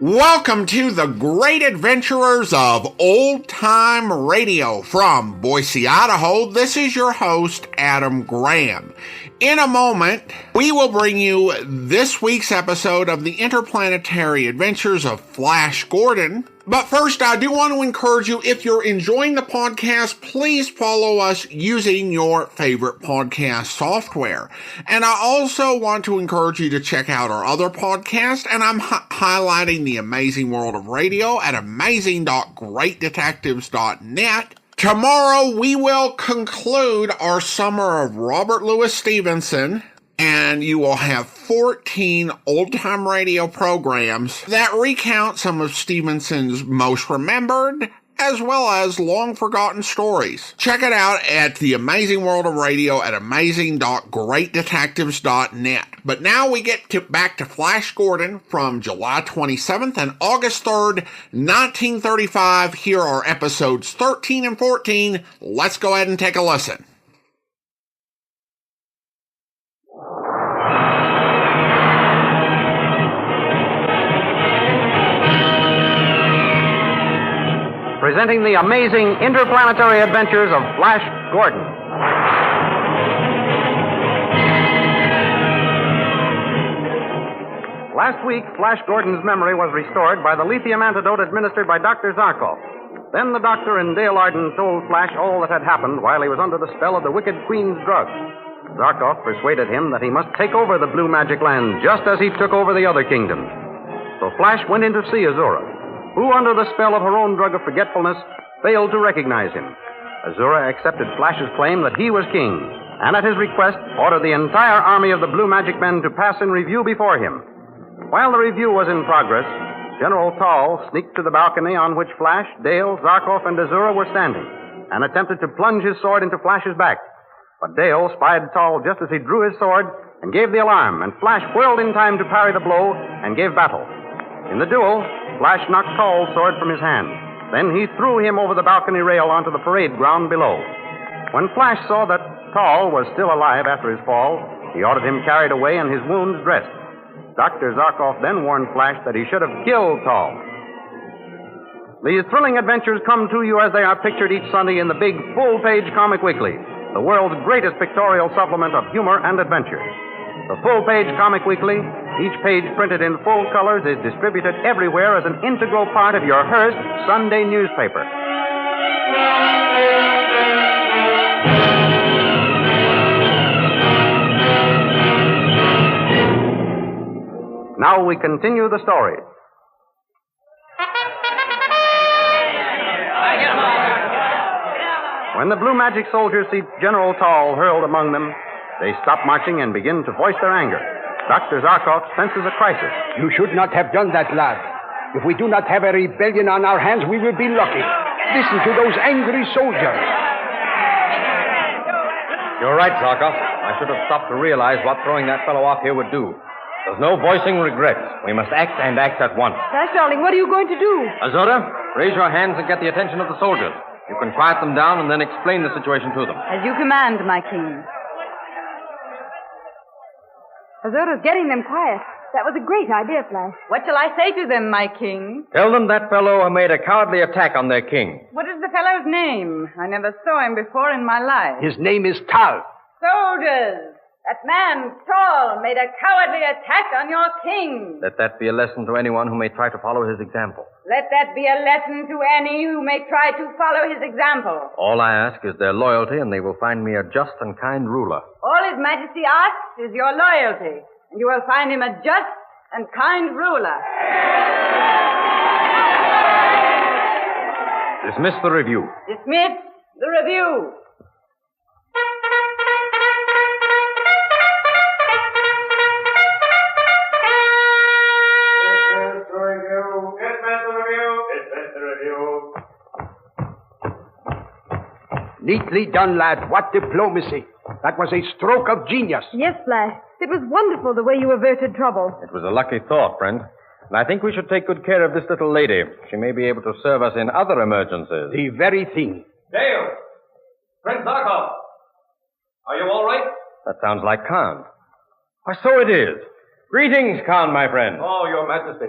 Welcome to the Great Adventurers of Old Time Radio from Boise, Idaho. This is your host, Adam Graham. In a moment, we will bring you this week's episode of the Interplanetary Adventures of Flash Gordon. But first, I do want to encourage you, if you're enjoying the podcast, please follow us using your favorite podcast software. And I also want to encourage you to check out our other podcast, and I'm highlighting The Amazing World of Radio at amazing.greatdetectives.net. Tomorrow, we will conclude our summer of Robert Louis Stevenson, and you will have 14 old-time radio programs that recount some of Stevenson's most remembered as well as long-forgotten stories. Check it out at The Amazing World of Radio at amazing.greatdetectives.net. But now we get back to Flash Gordon from July 27th and August 3rd, 1935. Here are episodes 13 and 14. Let's go ahead and take a listen. Presenting the amazing interplanetary adventures of Flash Gordon. Last week, Flash Gordon's memory was restored by the lithium antidote administered by Dr. Zarkov. Then the doctor and Dale Arden told Flash all that had happened while he was under the spell of the wicked Queen's drug. Zarkov persuaded him that he must take over the Blue Magic Land just as he took over the other kingdoms. So Flash went in to see Azura, who, under the spell of her own drug of forgetfulness, failed to recognize him. Azura accepted Flash's claim that he was king, and at his request, ordered the entire army of the Blue Magic Men to pass in review before him. While the review was in progress, General Tal sneaked to the balcony on which Flash, Dale, Zarkov, and Azura were standing, and attempted to plunge his sword into Flash's back. But Dale spied Tal just as he drew his sword and gave the alarm, and Flash whirled in time to parry the blow and gave battle. In the duel, Flash knocked Tal's sword from his hand. Then he threw him over the balcony rail onto the parade ground below. When Flash saw that Tal was still alive after his fall, he ordered him carried away and his wounds dressed. Dr. Zarkov then warned Flash that he should have killed Tal. These thrilling adventures come to you as they are pictured each Sunday in the big full-page Comic Weekly, the world's greatest pictorial supplement of humor and adventure. The full-page Comic Weekly, each page printed in full colors, is distributed everywhere as an integral part of your Hearst Sunday newspaper. Now we continue the story. When the Blue Magic soldiers see General Tal hurled among them, they stop marching and begin to voice their anger. Dr. Zarkov senses a crisis. You should not have done that, lad. If we do not have a rebellion on our hands, we will be lucky. Listen to those angry soldiers. You're right, Zarkov. I should have stopped to realize what throwing that fellow off here would do. There's no voicing regrets. We must act and act at once. Flash, darling, what are you going to do? Azura, raise your hands and get the attention of the soldiers. You can quiet them down and then explain the situation to them. As you command, my king. Azura's getting them quiet. That was a great idea, Flash. What shall I say to them, my king? Tell them that fellow made a cowardly attack on their king. What is the fellow's name? I never saw him before in my life. His name is Tal. Soldiers! That man, Tal, made a cowardly attack on your king. Let that be a lesson to anyone who may try to follow his example. Let that be a lesson to any who may try to follow his example. All I ask is their loyalty, and they will find me a just and kind ruler. All His Majesty asks is your loyalty, and you will find him a just and kind ruler. Dismiss the review. Dismiss the review. Neatly done, lad. What diplomacy. That was a stroke of genius. Yes, Flash. It was wonderful the way you averted trouble. It was a lucky thought, friend. And I think we should take good care of this little lady. She may be able to serve us in other emergencies. The very thing. Gale! Prince Zarkov! Are you all right? That sounds like Khan. Why, so it is. Greetings, Khan, my friend. Oh, Your Majesty.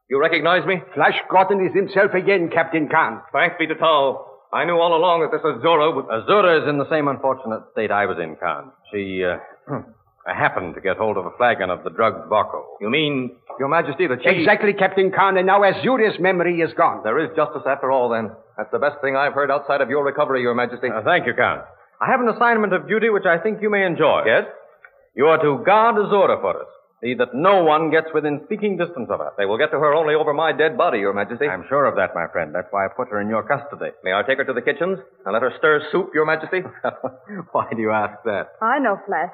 You recognize me? Flash Gordon is himself again, Captain Khan. Thanks be to Tal. I knew all along that this Azura would... Azura is in the same unfortunate state I was in, Khan. She, I happened to get hold of a flagon of the drug Varco. You mean, Your Majesty, that she... Exactly, Captain Khan, and now Azura's memory is gone. There is justice after all, then. That's the best thing I've heard outside of your recovery, Your Majesty. Thank you, Khan. I have an assignment of duty which I think you may enjoy. Yes? You are to guard Azura for us. See that no one gets within speaking distance of her. They will get to her only over my dead body, Your Majesty. I'm sure of that, my friend. That's why I put her in your custody. May I take her to the kitchens and let her stir soup, Your Majesty? Why do you ask that? I know, Flash.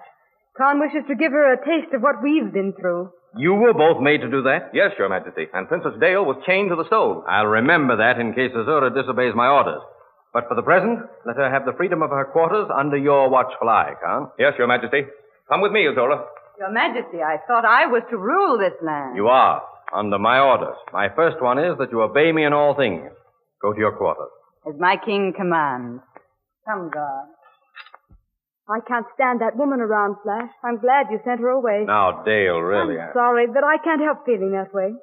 Khan wishes to give her a taste of what we've been through. You were both made to do that? Yes, Your Majesty. And Princess Dale was chained to the stove. I'll remember that in case Azura disobeys my orders. But for the present, let her have the freedom of her quarters under your watchful eye, Khan. Yes, Your Majesty. Come with me, Azura. Your Majesty, I thought I was to rule this land. You are, under my orders. My first one is that you obey me in all things. Go to your quarters. As my king commands. Come, guard. I can't stand that woman around, Flash. I'm glad you sent her away. Now, Dale, really. I'm sorry, but I can't help feeling that way.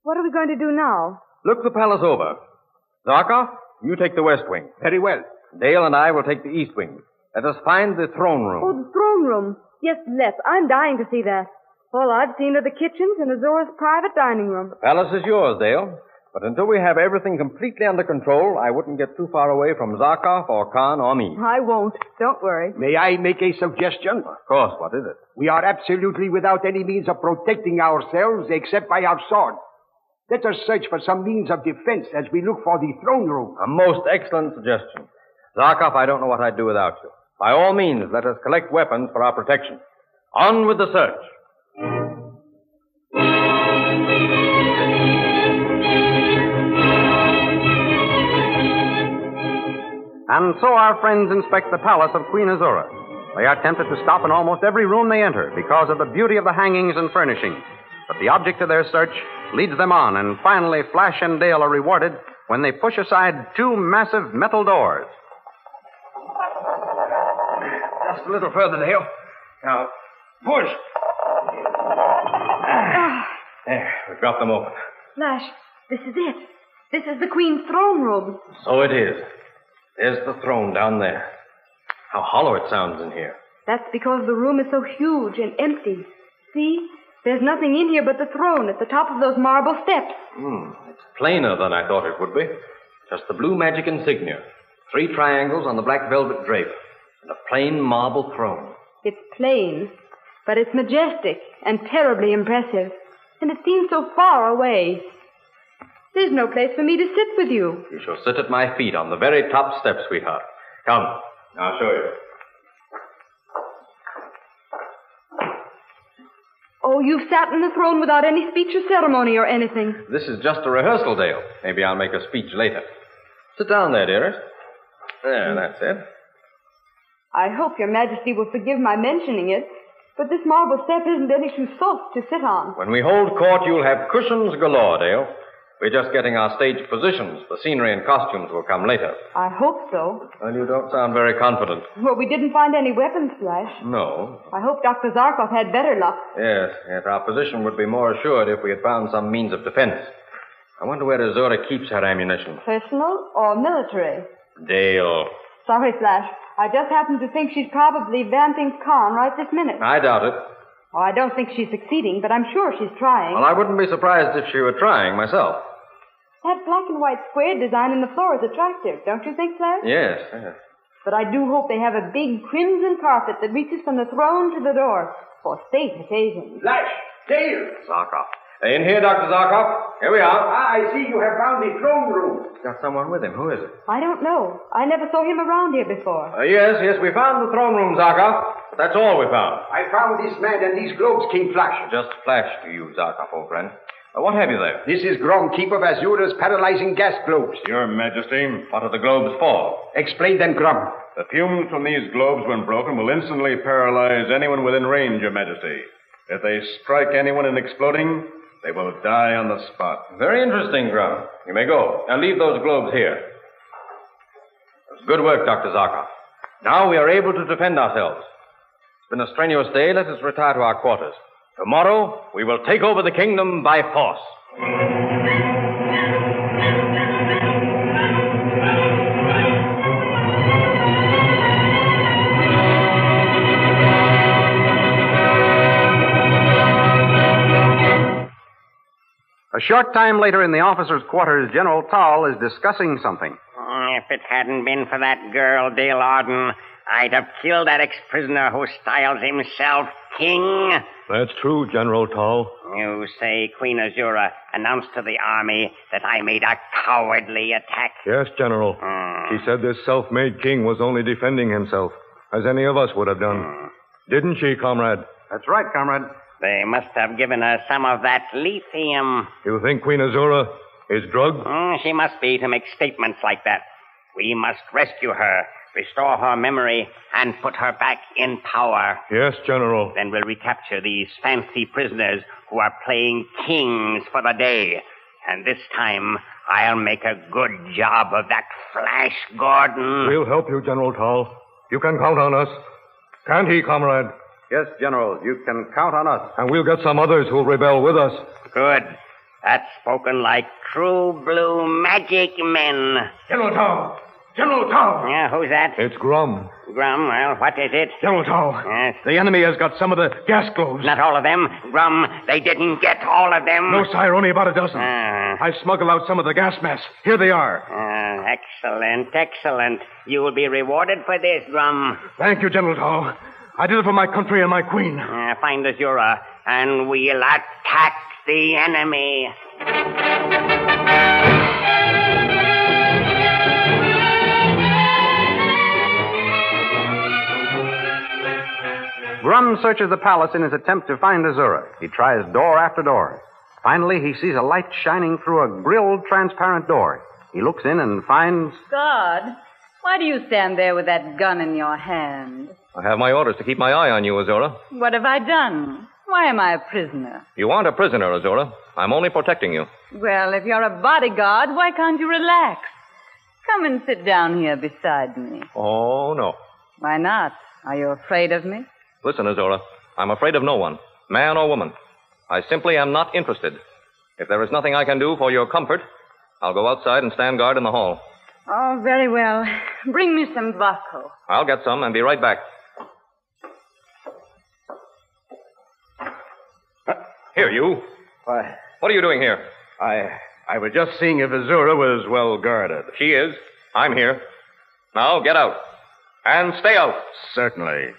What are we going to do now? Look the palace over. Zarkov, you take the west wing. Very well. Dale and I will take the east wing. Let us find the throne room. Oh, the throne room. Yes, let's. I'm dying to see that. All I've seen are the kitchens and Azura's private dining room. The palace is yours, Dale. But until we have everything completely under control, I wouldn't get too far away from Zarkov or Khan or me. I won't. Don't worry. May I make a suggestion? Of course. What is it? We are absolutely without any means of protecting ourselves except by our sword. Let us search for some means of defense as we look for the throne room. A most excellent suggestion. Zarkov, I don't know what I'd do without you. By all means, let us collect weapons for our protection. On with the search. And so our friends inspect the palace of Queen Azura. They are tempted to stop in almost every room they enter because of the beauty of the hangings and furnishings. But the object of their search leads them on, and finally Flash and Dale are rewarded when they push aside two massive metal doors. Just a little further, Dale. Now, push. There, we've got them open. Flash, this is it. This is the Queen's throne room. So it is. There's the throne down there. How hollow it sounds in here. That's because the room is so huge and empty. See? There's nothing in here but the throne at the top of those marble steps. It's plainer than I thought it would be. Just the blue magic insignia. 3 triangles on the black velvet drape. And a plain marble throne. It's plain, but it's majestic and terribly impressive. And it seems so far away. There's no place for me to sit with you. You shall sit at my feet on the very top step, sweetheart. Come, I'll show you. Oh, you've sat on the throne without any speech or ceremony or anything. This is just a rehearsal, Dale. Maybe I'll make a speech later. Sit down there, dearest. There, that's it. I hope Your Majesty will forgive my mentioning it, but this marble step isn't any too soft to sit on. When we hold court, you'll have cushions galore, Dale. We're just getting our stage positions. The scenery and costumes will come later. I hope so. Well, you don't sound very confident. Well, we didn't find any weapons, Flash. No. I hope Dr. Zarkov had better luck. Yes, our position would be more assured if we had found some means of defense. I wonder where Azura keeps her ammunition. Personal or military? Dale. Sorry, Flash. I just happen to think she's probably vamping Khan right this minute. I doubt it. Oh, I don't think she's succeeding, but I'm sure she's trying. Well, I wouldn't be surprised if she were trying myself. That black and white square design in the floor is attractive, don't you think, Flash? Yes. But I do hope they have a big crimson carpet that reaches from the throne to the door for state occasions. Flash! Dale! Zarkov. In here, Dr. Zarkov. Here we are. I see you have found the throne room. He's got someone with him. Who is it? I don't know. I never saw him around here before. Yes, we found the throne room, Zarkov. That's all we found. I found this man and these globes, King Flash. Just flash to you, Zarkov, old friend. What have you there? This is Grom, keeper of Azura's paralyzing gas globes. Your Majesty. What are the globes for? Explain then, Grom. The fumes from these globes, when broken, will instantly paralyze anyone within range, Your Majesty. If they strike anyone in exploding, they will die on the spot. Very interesting, Grom. You may go. Now leave those globes here. Good work, Dr. Zarkov. Now we are able to defend ourselves. It's been a strenuous day. Let us retire to our quarters. Tomorrow, we will take over the kingdom by force. A short time later in the officers' quarters, General Tal is discussing something. If it hadn't been for that girl, Dale Arden, I'd have killed that ex-prisoner who styles himself king. That's true, General Tal. You say Queen Azura announced to the army that I made a cowardly attack? Yes, General. She said this self-made king was only defending himself, as any of us would have done. Didn't she, comrade? That's right, comrade. They must have given her some of that lithium. You think Queen Azura is drugged? She must be to make statements like that. We must rescue her, restore her memory, and put her back in power. Yes, General. Then we'll recapture these fancy prisoners who are playing kings for the day. And this time, I'll make a good job of that Flash Gordon. We'll help you, General Tal. You can count on us. Can't he, comrade? Yes, General, you can count on us. And we'll get some others who'll rebel with us. Good. That's spoken like true blue magic men. General Tal! General Tal! Yeah, who's that? It's Grum. Grum, well, what is it? General Tal. Yes. The enemy has got some of the gas globes. Not all of them. Grum, they didn't get all of them. No, sire, only about a dozen. Ah. I smuggled out some of the gas masks. Here they are. Excellent, excellent. You will be rewarded for this, Grum. Thank you, General Tal. I did it for my country and my queen. Find Azura, and we'll attack the enemy. Grum searches the palace in his attempt to find Azura. He tries door after door. Finally, he sees a light shining through a grilled, transparent door. He looks in and finds... God, why do you stand there with that gun in your hand? I have my orders to keep my eye on you, Azura. What have I done? Why am I a prisoner? You aren't a prisoner, Azura. I'm only protecting you. Well, if you're a bodyguard, why can't you relax? Come and sit down here beside me. Oh, no. Why not? Are you afraid of me? Listen, Azura. I'm afraid of no one, man or woman. I simply am not interested. If there is nothing I can do for your comfort, I'll go outside and stand guard in the hall. Oh, very well. Bring me some vodka. I'll get some and be right back. Here, you. Why, What are you doing here? I was just seeing if Azura was well guarded. She is. I'm here. Now, get out. And stay out. Certainly.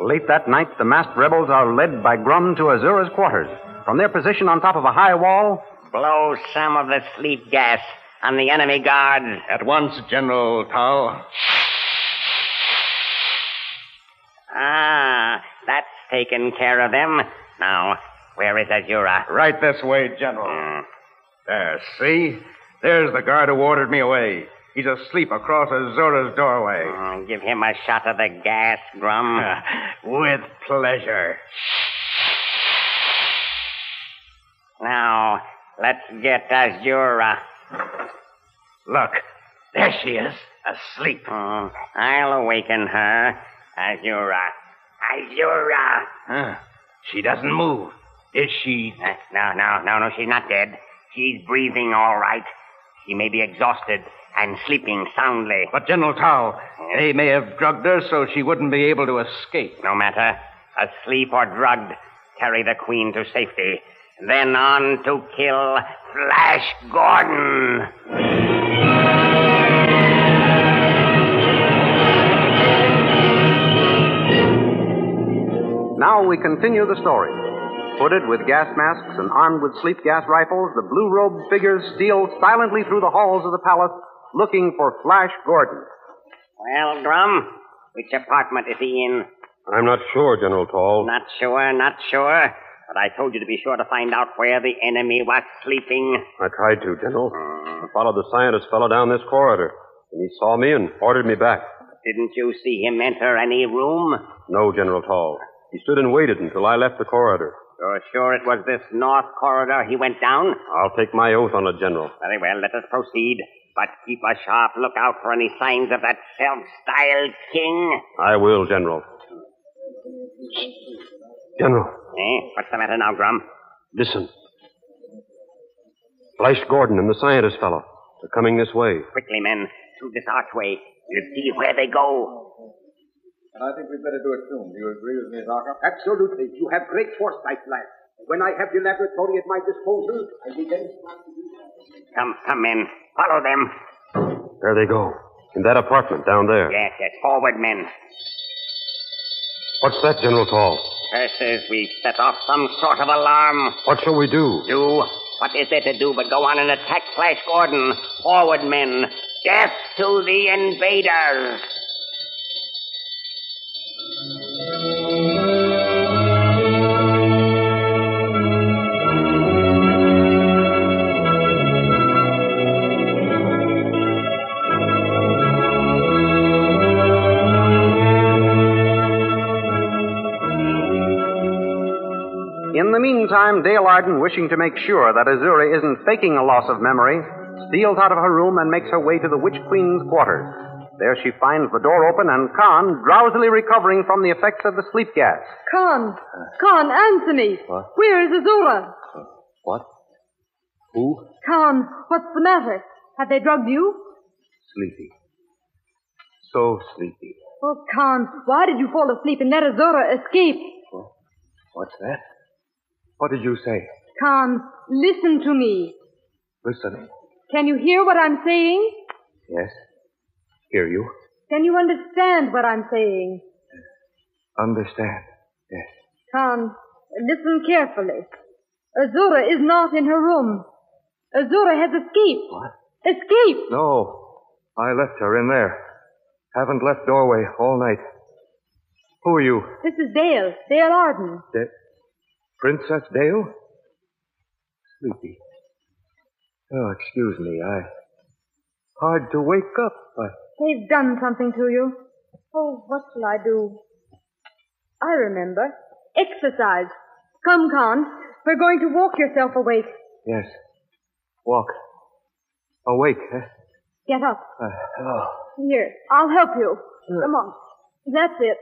Late that night, the masked rebels are led by Grum to Azura's quarters. From their position on top of a high wall... Blow some of the sleep gas on the enemy guards. At once, General Tal. That's taken care of them. Now, where is Azura? Right this way, General. There, see? There's the guard who ordered me away. He's asleep across Azura's doorway. Give him a shot of the gas, Grum. With pleasure. Now, let's get Azura. Look, there she is, asleep. I'll awaken her. Azura. Azura. She doesn't move. Is she? No, she's not dead. She's breathing all right. She may be exhausted and sleeping soundly. But, General Tal, they may have drugged her so she wouldn't be able to escape. No matter. Asleep or drugged, carry the Queen to safety. Then on to kill Flash Gordon. Now we continue the story. Hooded with gas masks and armed with sleep gas rifles, the blue-robed figures steal silently through the halls of the palace, looking for Flash Gordon. Well, Grum, which apartment is he in? I'm not sure, General Tal. Not sure. But I told you to be sure to find out where the enemy was sleeping. I tried to, General. I followed the scientist fellow down this corridor, and he saw me and ordered me back. Didn't you see him enter any room? No, General Tal. He stood and waited until I left the corridor. You're sure it was this north corridor he went down? I'll take my oath on it, General. Very well, let us proceed. But keep a sharp lookout for any signs of that self-styled king. I will, General. General. What's the matter now, Grum? Listen. Flash Gordon and the scientist fellow. They're coming this way. Quickly, men. Through this archway. We'll see where they go. And I think we'd better do it soon. Do you agree with me, Zarkov? Absolutely. You have great foresight, lad. When I have the laboratory at my disposal, I'll be very smart to do that. Come, men. Follow them. There they go. In that apartment down there. Yes. Forward, men. What's that, General Tal? Curses, we've set off some sort of alarm. What shall we do? Do? What is there to do but go on and attack Flash Gordon? Forward, men. Death to the invaders. In the meantime, Dale Arden, wishing to make sure that Azura isn't faking a loss of memory, steals out of her room and makes her way to the Witch Queen's quarters. There she finds the door open and Khan drowsily recovering from the effects of the sleep gas. Khan, answer me. What? Where is Azura? What? Who? Khan, what's the matter? Have they drugged you? Sleepy. So sleepy. Oh, Khan, why did you fall asleep and let Azura escape? What's that? What did you say? Khan, listen to me. Listening. Can you hear what I'm saying? Yes. Hear you. Can you understand what I'm saying? Understand. Yes. Khan, listen carefully. Azura is not in her room. Azura has escaped. What? Escaped! No. I left her in there. Haven't left doorway all night. Who are you? This is Dale Arden. Princess Dale? Sleepy. Oh, excuse me. Hard to wake up, but... They've done something to you. Oh, what shall I do? I remember. Exercise. Come, Khan. We're going to walk yourself awake. Yes. Walk. Awake, huh? Get up. Here, I'll help you. Come on. That's it.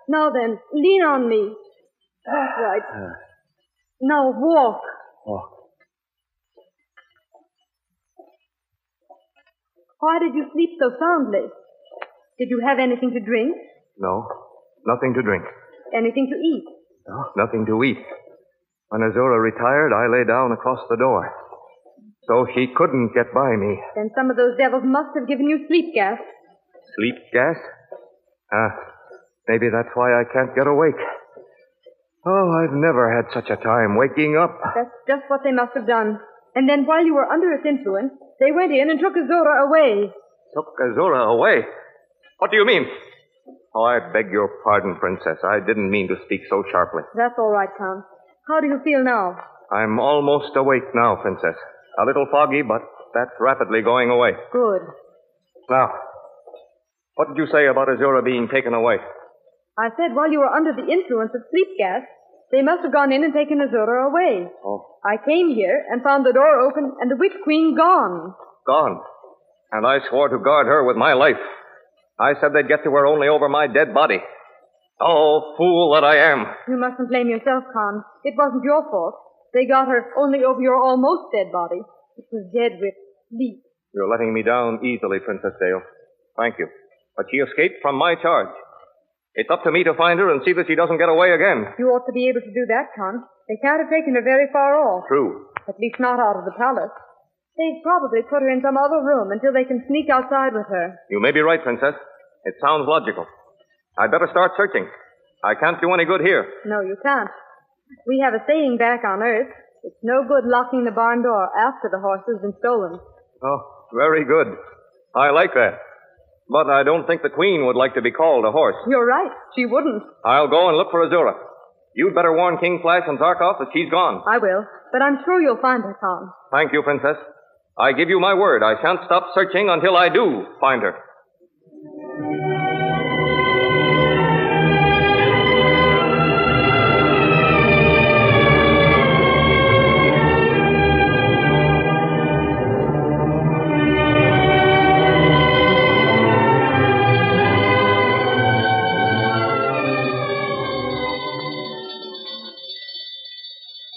Now then, lean on me. That's right. Now walk. Walk. Why did you sleep so soundly? Did you have anything to drink? No, nothing to drink. Anything to eat? No, nothing to eat. When Azura retired, I lay down across the door. So she couldn't get by me. Then some of those devils must have given you sleep gas. Sleep gas? Maybe that's why I can't get awake. Oh, I've never had such a time waking up. That's just what they must have done. And then while you were under its influence, they went in and took Azura away. Took Azura away? What do you mean? Oh, I beg your pardon, Princess. I didn't mean to speak so sharply. That's all right, Count. How do you feel now? I'm almost awake now, Princess. A little foggy, but that's rapidly going away. Good. Now, what did you say about Azura being taken away? I said while you were under the influence of sleep gas, they must have gone in and taken Azura away. Oh. I came here and found the door open and the Witch Queen gone. Gone? And I swore to guard her with my life. I said they'd get to her only over my dead body. Oh, fool that I am. You mustn't blame yourself, Khan. It wasn't your fault. They got her only over your almost dead body. It was dead with sleep. You're letting me down easily, Princess Dale. Thank you. But she escaped from my charge. It's up to me to find her and see that she doesn't get away again. You ought to be able to do that, Khan. They can't have taken her very far off. True. At least not out of the palace. They've probably put her in some other room until they can sneak outside with her. You may be right, Princess. It sounds logical. I'd better start searching. I can't do any good here. No, you can't. We have a saying back on Earth. It's no good locking the barn door after the horse has been stolen. Oh, very good. I like that. But I don't think the Queen would like to be called a horse. You're right. She wouldn't. I'll go and look for Azura. You'd better warn King Flash and Zarkov that she's gone. I will. But I'm sure you'll find her, Khan. Thank you, Princess. I give you my word. I shan't stop searching until I do find her.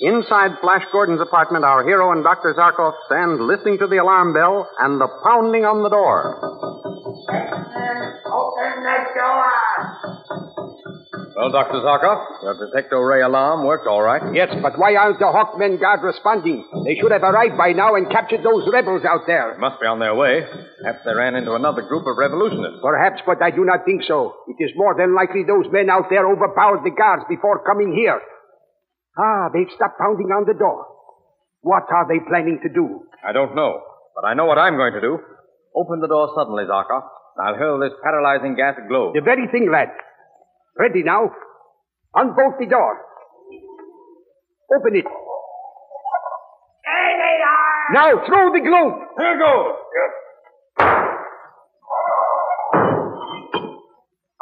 Inside Flash Gordon's apartment, our hero and Dr. Zarkov stand listening to the alarm bell and the pounding on the door. Open the door! Well, Dr. Zarkov, your detector ray alarm worked all right. Yes, but why aren't the Hawkmen Guard responding? They should have arrived by now and captured those rebels out there. Must be on their way. Perhaps they ran into another group of revolutionists. Perhaps, but I do not think so. It is more than likely those men out there overpowered the guards before coming here. Ah, they've stopped pounding on the door. What are they planning to do? I don't know, but I know what I'm going to do. Open the door suddenly, Zarkov. I'll hurl this paralyzing gas globe. The very thing, lad. Ready now. Unbolt the door. Open it. There they are! Now throw the globe. Here goes.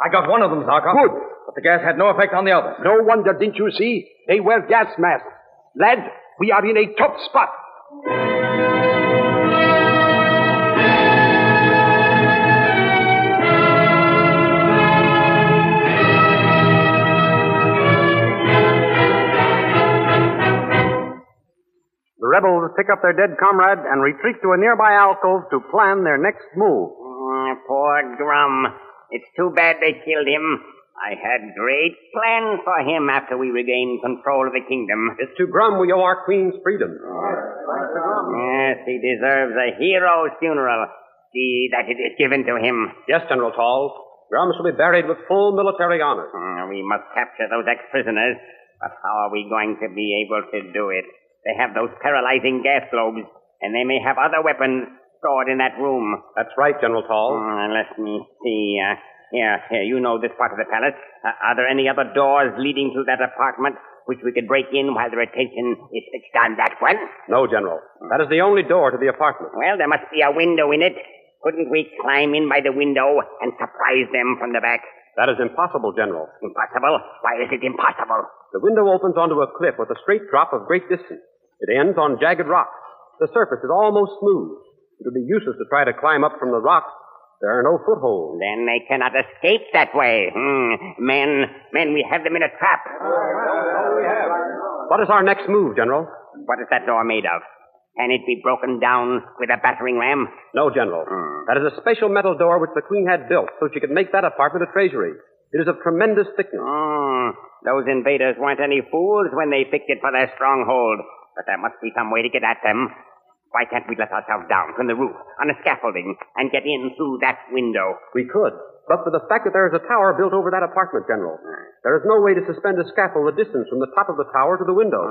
I got one of them, Zarkov. Good. But the gas had no effect on the other. No wonder, didn't you see? They wear gas masks. Lad, we are in a top spot. The rebels pick up their dead comrade and retreat to a nearby alcove to plan their next move. Poor Drum. It's too bad they killed him. I had great plans for him after we regained control of the kingdom. It's to Grum we owe our queen's freedom. Yes, he deserves a hero's funeral. See that it is given to him. Yes, General Tal. Grum shall be buried with full military honor. We must capture those ex-prisoners. But how are we going to be able to do it? They have those paralyzing gas globes, and they may have other weapons stored in that room. That's right, General Tal. Let me see. Here, you know this part of the palace. Are there any other doors leading to that apartment which we could break in while their attention is fixed on that one? No, General. That is the only door to the apartment. Well, there must be a window in it. Couldn't we climb in by the window and surprise them from the back? That is impossible, General. Impossible? Why is it impossible? The window opens onto a cliff with a straight drop of great distance. It ends on jagged rocks. The surface is almost smooth. It would be useless to try to climb up from the rocks. There are no footholds. Then they cannot escape that way. Men, we have them in a trap. What is our next move, General? What is that door made of? Can it be broken down with a battering ram? No, General. That is a special metal door which the Queen had built so she could make that apartment a treasury. It is of tremendous thickness. Those invaders weren't any fools when they picked it for their stronghold. But there must be some way to get at them. Why can't we let ourselves down from the roof on a scaffolding and get in through that window? We could, but for the fact that there is a tower built over that apartment, General. There is no way to suspend a scaffold the distance from the top of the tower to the window.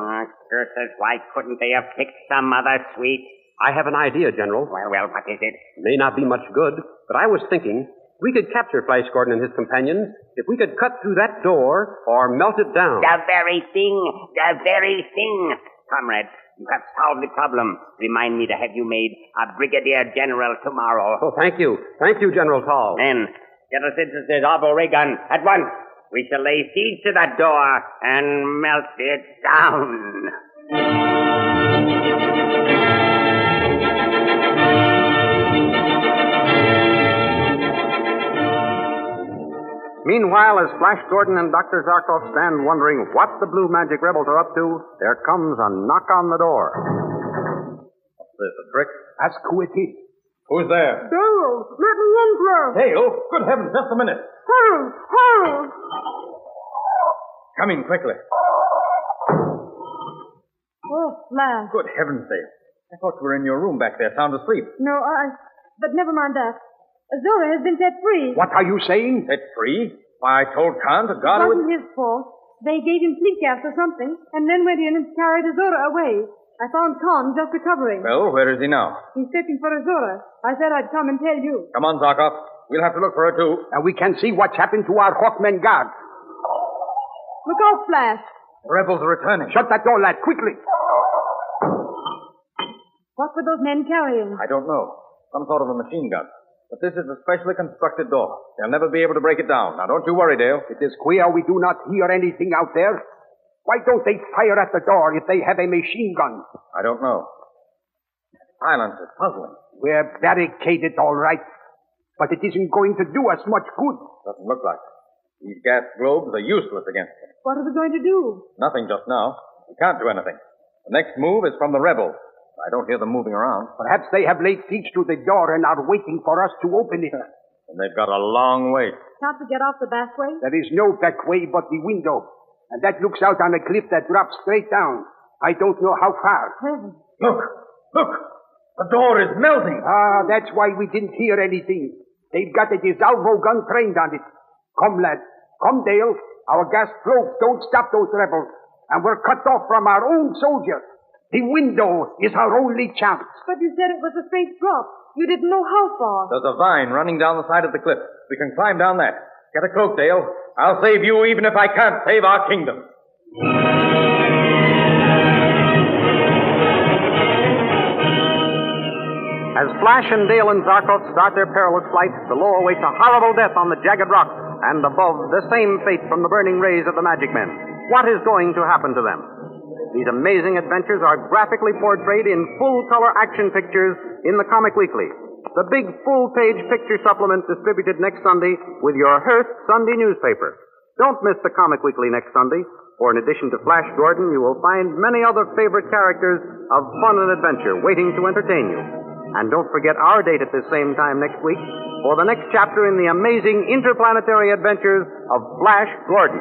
Curses, why couldn't they have picked some other suite? I have an idea, General. Well, what is it? It may not be much good, but I was thinking we could capture Flash Gordon and his companions if we could cut through that door or melt it down. The very thing. Comrade, you have solved the problem. Remind me to have you made a brigadier general tomorrow. Oh, thank you. Thank you, General Tal. Then, get us into the Arbo ray gun at once. We shall lay siege to that door and melt it down. Meanwhile, as Flash Gordon and Dr. Zarkov stand wondering what the Blue Magic rebels are up to, there comes a knock on the door. What's this, a trick? Ask who it is. Who's there? Gale, let me in, Gale. Gale? Good heavens, just a minute. Hurry. Come in quickly. Oh, Flash. Good heavens, Dale. I thought you were in your room back there, sound asleep. No, but never mind that. Azura has been set free. What are you saying? Set free? Why, I told Khan to guard It wasn't his fault. They gave him sleep gas or something, and then went in and carried Azura away. I found Khan just recovering. Well, where is he now? He's searching for Azura. I said I'd come and tell you. Come on, Zarkov. We'll have to look for her, too. Now we can see what's happened to our Hawkmen Guard. Look out, Flash. The rebels are returning. Shut that door, lad, quickly. What were those men carrying? I don't know. Some sort of a machine gun. But this is a specially constructed door. They'll never be able to break it down. Now, don't you worry, Dale. It is queer we do not hear anything out there. Why don't they fire at the door if they have a machine gun? I don't know. Silence is puzzling. We're barricaded, all right. But it isn't going to do us much good. Doesn't look like it. These gas globes are useless against them. What are we going to do? Nothing just now. We can't do anything. The next move is from the rebels. I don't hear them moving around. Perhaps they have laid siege to the door and are waiting for us to open it. And they've got a long wait. Can't we get off the back way? There is no back way but the window. And that looks out on a cliff that drops straight down. I don't know how far. Heaven. Look! The door is melting. Ah, that's why we didn't hear anything. They've got a salvo gun trained on it. Come, lads. Come, Dale. Our gas floats don't stop those rebels. And we're cut off from our own soldiers. The window is our only chance. But you said it was a straight drop. You didn't know how far. There's a vine running down the side of the cliff. We can climb down that. Get a cloak, Dale. I'll save you even if I can't save our kingdom. As Flash and Dale and Zarko start their perilous flight, below awaits a horrible death on the jagged rocks, and above, the same fate from the burning rays of the magic men. What is going to happen to them? These amazing adventures are graphically portrayed in full-color action pictures in the Comic Weekly, the big full-page picture supplement distributed next Sunday with your Hearst Sunday newspaper. Don't miss the Comic Weekly next Sunday, for in addition to Flash Gordon, you will find many other favorite characters of fun and adventure waiting to entertain you. And don't forget our date at the same time next week for the next chapter in the amazing interplanetary adventures of Flash Gordon.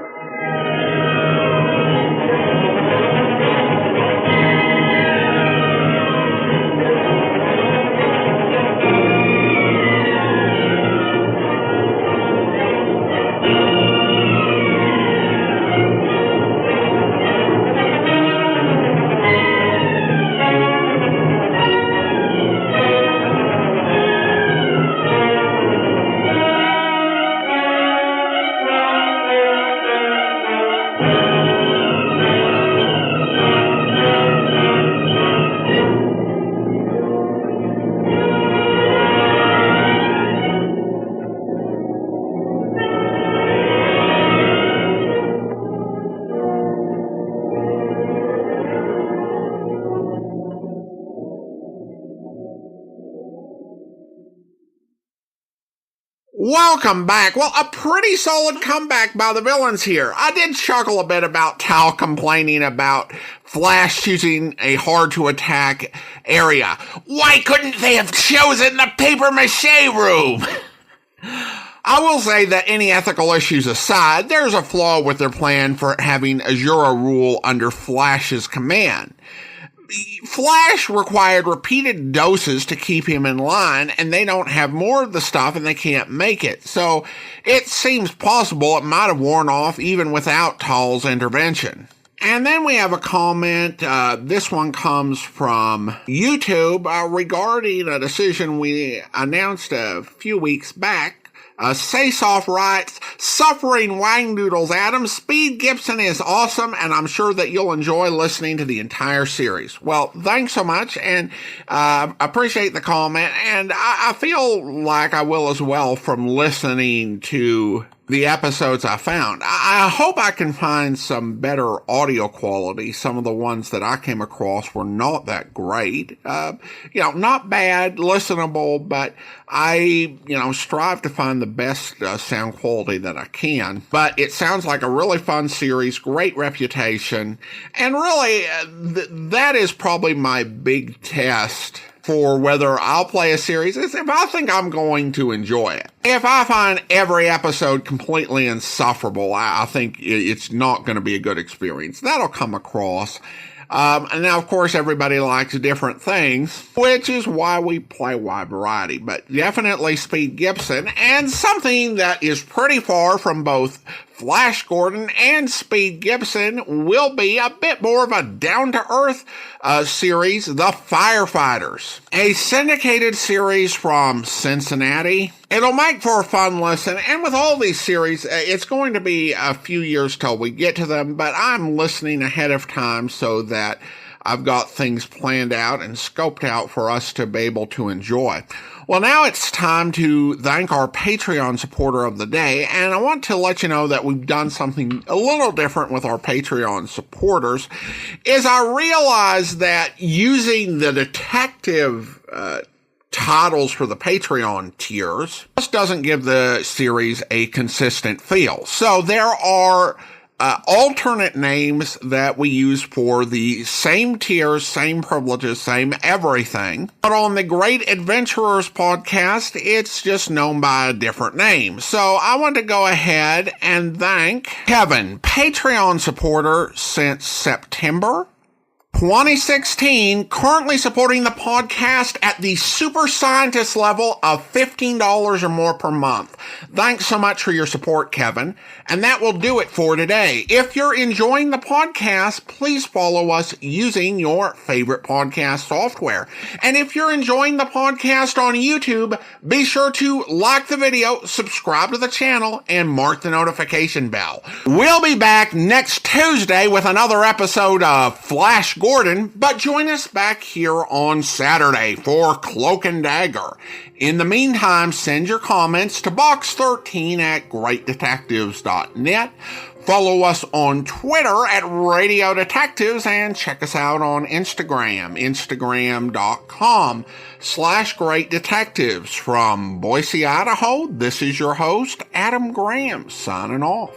Welcome back. Well, a pretty solid comeback by the villains here. I did chuckle a bit about Tal complaining about Flash choosing a hard-to-attack area. Why couldn't they have chosen the papier-mâché room? I will say that any ethical issues aside, there's a flaw with their plan for having Azura rule under Flash's command. Flash required repeated doses to keep him in line, and they don't have more of the stuff and they can't make it. So it seems possible it might have worn off even without Tal's intervention. And then we have a comment. This one comes from YouTube regarding a decision we announced a few weeks back. Saysoft writes, suffering Wangdoodles, Adam. Speed Gibson is awesome, and I'm sure that you'll enjoy listening to the entire series. Well, thanks so much, and appreciate the comment, and I feel like I will as well from listening to the episodes I found. I hope I can find some better audio quality. Some of the ones that I came across were not that great. Not bad, listenable, but I, strive to find the best sound quality that I can. But it sounds like a really fun series, great reputation, and really, that is probably my big test for whether I'll play a series is if I think I'm going to enjoy it. If I find every episode completely insufferable, I think it's not going to be a good experience. That'll come across. And now, of course, everybody likes different things, which is why we play wide variety. But definitely Speed Gibson, and something that is pretty far from both Flash Gordon and Speed Gibson will be a bit more of a down-to-earth series, The Firefighters. A syndicated series from Cincinnati. It'll make for a fun listen, and with all these series, it's going to be a few years till we get to them, but I'm listening ahead of time so that I've got things planned out and scoped out for us to be able to enjoy. Well, now it's time to thank our Patreon supporter of the day, and I want to let you know that we've done something a little different with our Patreon supporters, is I realized that using the detective titles for the Patreon tiers just doesn't give the series a consistent feel. So there are alternate names that we use for the same tiers, same privileges, same everything. But on the Great Adventurers podcast, it's just known by a different name. So I want to go ahead and thank Kevin, Patreon supporter since September 2016, currently supporting the podcast at the super scientist level of $15 or more per month. Thanks so much for your support, Kevin. And that will do it for today. If you're enjoying the podcast, please follow us using your favorite podcast software. And if you're enjoying the podcast on YouTube, be sure to like the video, subscribe to the channel, and mark the notification bell. We'll be back next Tuesday with another episode of Flash Gordon, but join us back here on Saturday for Cloak and Dagger. In the meantime, send your comments to box13@greatdetectives.net. Follow us on Twitter at Radio Detectives and check us out on Instagram, instagram.com/Great Detectives. From Boise, Idaho, this is your host, Adam Graham, signing off.